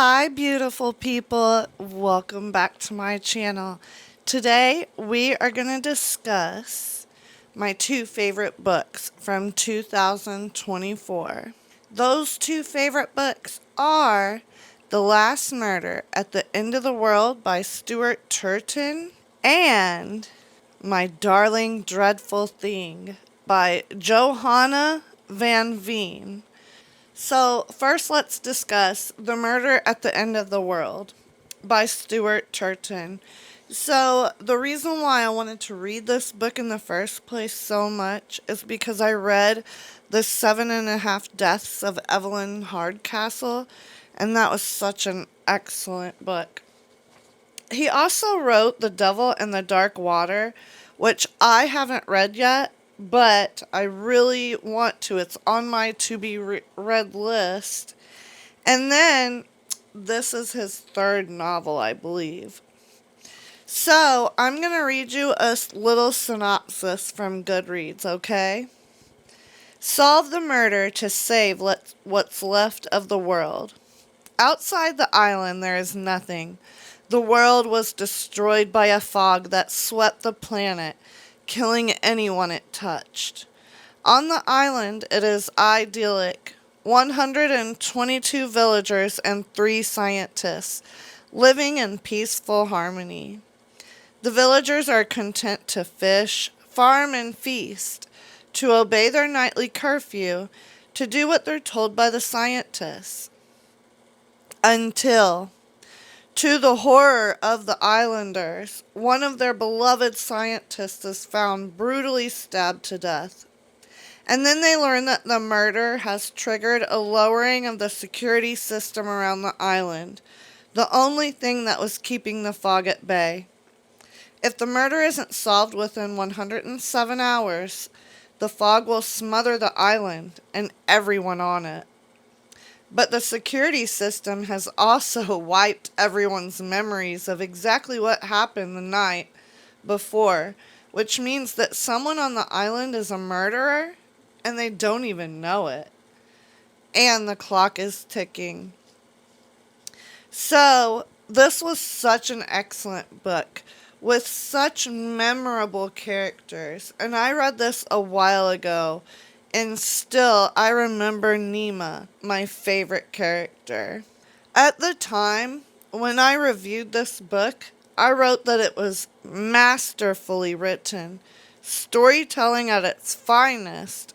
Hi, beautiful people. Welcome back to my channel. Today, we are going to discuss my two favorite books from 2024. Those two favorite books are The Last Murder at the End of the World by Stuart Turton and My Darling Dreadful Thing by Johanna van Veen. So, first let's discuss The Murder at the End of the World by Stuart Turton. So, the reason why I wanted to read this book in the first place so much is because I read The 7.5 Deaths of Evelyn Hardcastle, and that was such an excellent book. He also wrote The Devil in the Dark Water, which I haven't read yet, but I really want to. It's on my to-be-read list. And then, this is his third novel, I believe. So, I'm going to read you a little synopsis from Goodreads, okay? Solve the murder to save what's left of the world. Outside the island, there is nothing. The world was destroyed by a fog that swept the planet, killing anyone it touched. On the island, it is idyllic. 122 villagers and 3 scientists, living in peaceful harmony. The villagers are content to fish, farm, and feast, to obey their nightly curfew, to do what they're told by the scientists. Until, to the horror of the islanders, one of their beloved scientists is found brutally stabbed to death. And then they learn that the murder has triggered a lowering of the security system around the island, the only thing that was keeping the fog at bay. If the murder isn't solved within 107 hours, the fog will smother the island and everyone on it. But the security system has also wiped everyone's memories of exactly what happened the night before, which means that someone on the island is a murderer and they don't even know it. And the clock is ticking. So, this was such an excellent book with such memorable characters. And I read this a while ago. And still, I remember Nima, my favorite character. At the time, when I reviewed this book, I wrote that it was masterfully written, storytelling at its finest,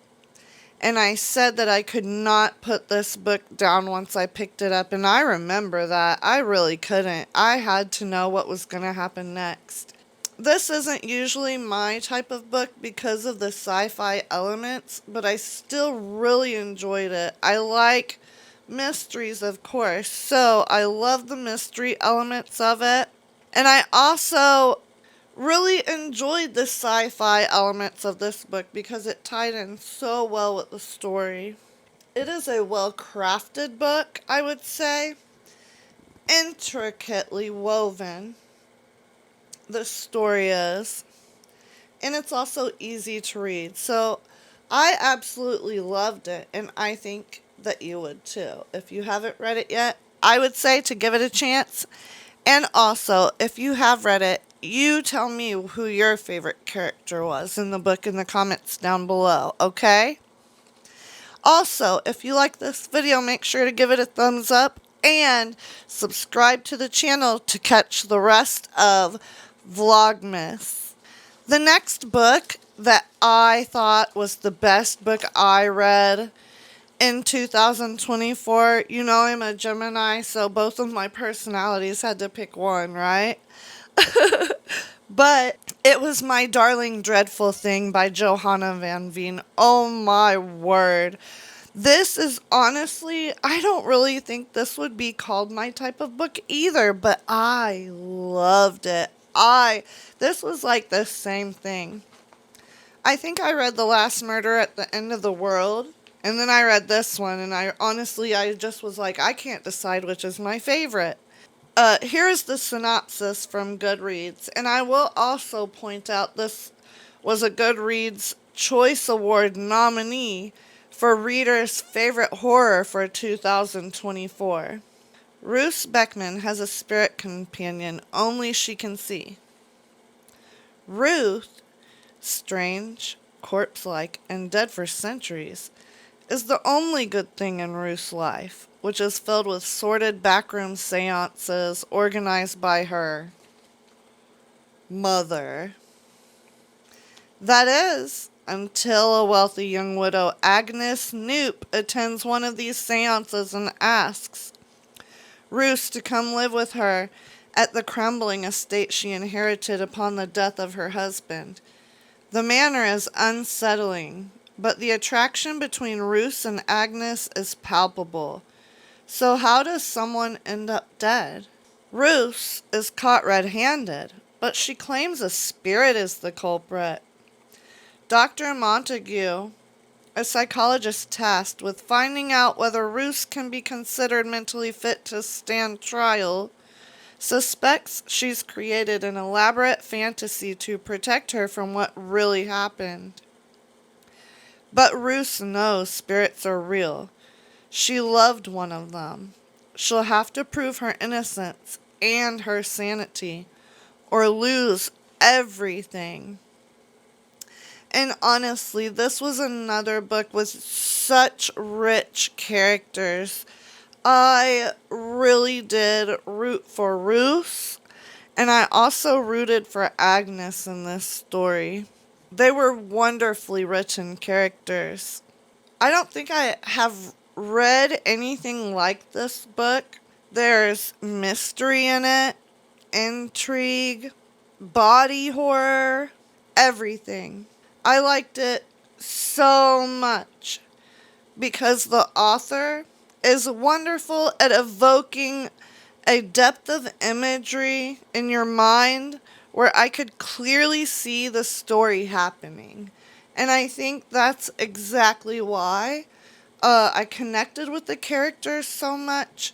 and I said that I could not put this book down once I picked it up, and I remember that. I really couldn't. I had to know what was going to happen next. This isn't usually my type of book because of the sci-fi elements, but I still really enjoyed it. I like mysteries, of course, so I love the mystery elements of it. And I also really enjoyed the sci-fi elements of this book because it tied in so well with the story. It is a well-crafted book, I would say. Intricately woven. The story is, and it's also easy to read. So I absolutely loved it, and I think that you would too. If you haven't read it yet, I would say to give it a chance. And also, if you have read it, you tell me who your favorite character was in the book in the comments down below, okay? Also, if you like this video, make sure to give it a thumbs up and subscribe to the channel to catch the rest of Vlogmas. The next book that I thought was the best book I read in 2024, you know I'm a Gemini, so both of my personalities had to pick one, right? But it was My Darling Dreadful Thing by Johanna van Veen. Oh my word. This is honestly, I don't really think this would be called my type of book either, but I loved it. This was like the same thing. I think I read The Last Murder at the End of the World, and then I read this one, and I just was like, I can't decide which is my favorite. Here is the synopsis from Goodreads, and I will also point out this was a Goodreads Choice Award nominee for readers' favorite horror for 2024. Ruth Beckman has a spirit companion only she can see. Ruth, strange, corpse-like, and dead for centuries, is the only good thing in Ruth's life, which is filled with sordid backroom seances organized by her mother. That is, until a wealthy young widow, Agnes Knoop, attends one of these seances and asks Ruth to come live with her at the crumbling estate she inherited upon the death of her husband. The manner is unsettling, but the attraction between Ruth and Agnes is palpable. So how does someone end up dead? Ruth is caught red-handed, but she claims a spirit is the culprit. Dr. Montague, a psychologist tasked with finding out whether Ruth can be considered mentally fit to stand trial, suspects she's created an elaborate fantasy to protect her from what really happened. But Ruth knows spirits are real. She loved one of them. She'll have to prove her innocence and her sanity, or lose everything. And honestly, this was another book with such rich characters. I really did root for Ruth, and I also rooted for Agnes in this story. They were wonderfully written characters. I don't think I have read anything like this book. There's mystery in it, intrigue, body horror, everything. I liked it so much because the author is wonderful at evoking a depth of imagery in your mind where I could clearly see the story happening. And I think that's exactly why I connected with the characters so much,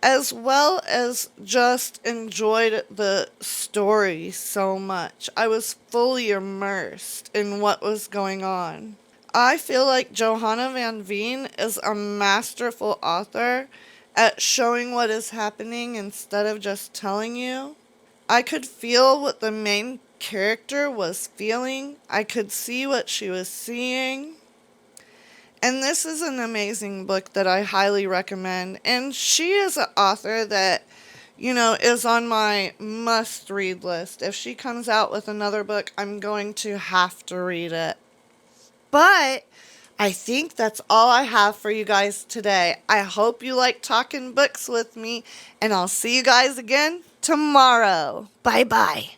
as well as just enjoyed the story so much. I was fully immersed in what was going on. I feel like Johanna van Veen is a masterful author at showing what is happening instead of just telling you. I could feel what the main character was feeling. I could see what she was seeing. And this is an amazing book that I highly recommend. And she is an author that, is on my must-read list. If she comes out with another book, I'm going to have to read it. But I think that's all I have for you guys today. I hope you like talking books with me, and I'll see you guys again tomorrow. Bye-bye.